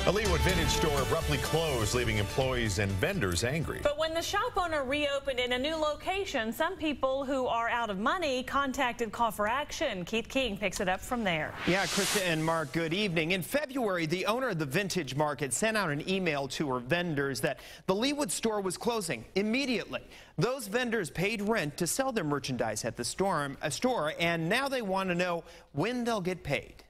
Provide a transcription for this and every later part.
A Leawood vintage store abruptly closed, leaving employees and vendors angry. But when the shop owner reopened in a new location, some people who are out of money contacted Call for Action. Keith King picks it up from there. Yeah, Krista and Mark, good evening. In February, the owner of the vintage market sent out an email to her vendors that the Leawood store was closing immediately. Those vendors paid rent to sell their merchandise at the store, and now they want to know when they'll get paid.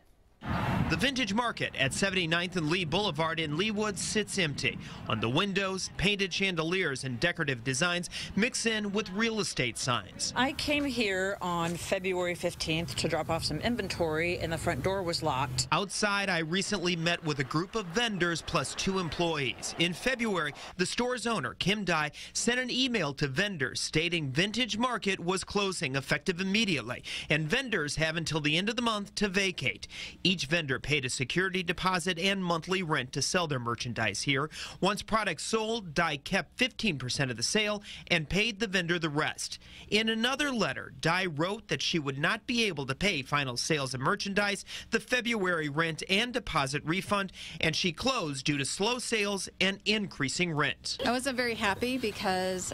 The vintage market at 79th and Lee Boulevard in Leawood sits empty. On the windows, painted chandeliers and decorative designs mix in with real estate signs. I came here on February 15th to drop off some inventory, and the front door was locked. Outside, I recently met with a group of vendors plus 2 employees. In February, the store's owner, Kim Dye, sent an email to vendors stating Vintage Market was closing effective immediately, and vendors have until the end of the month to vacate. Each vendor paid a security deposit and monthly rent to sell their merchandise here. Once products sold, Dye kept 15% of the sale and paid the vendor the rest. In another letter, Dye wrote that she would not be able to pay final sales of merchandise, the February rent and deposit refund, and she closed due to slow sales and increasing rent. I wasn't very happy because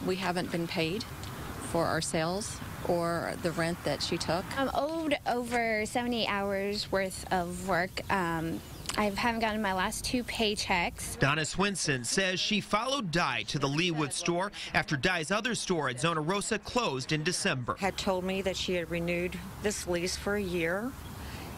we haven't been paid for our sales or the rent that she took. I'm owed over 70 hours worth of work. I haven't gotten my last 2 paychecks. Donna Swinson says she followed Dye to the Leawood store after Dye's other store at Zona Rosa closed in December. Had told me that she had renewed this lease for a year,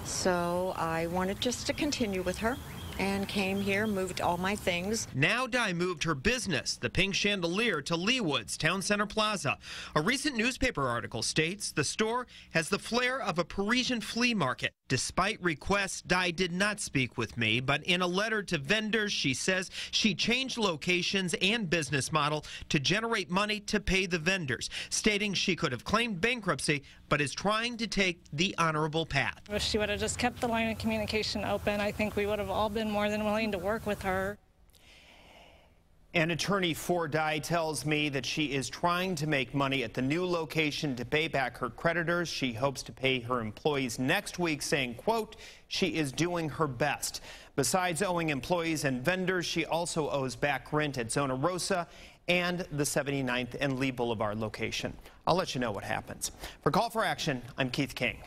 so I wanted just to continue with her and came here, moved all my things. Now Dye moved her business, the Pink Chandelier, to Leawood's Town Center Plaza. A recent newspaper article states the store has the flair of a Parisian flea market. Despite requests, Dye did not speak with me, but in a letter to vendors, she says she changed locations and business model to generate money to pay the vendors, stating she could have claimed bankruptcy, but is trying to take the honorable path. If she would have just kept the line of communication open, I think we would have all been more than willing to work with her. An attorney for Dye tells me that she is trying to make money at the new location to pay back her creditors. She hopes to pay her employees next week, saying, quote, she is doing her best. Besides owing employees and vendors, she also owes back rent at Zona Rosa and the 79th and Lee Boulevard location. I'll let you know what happens. For Call for Action, I'm Keith King.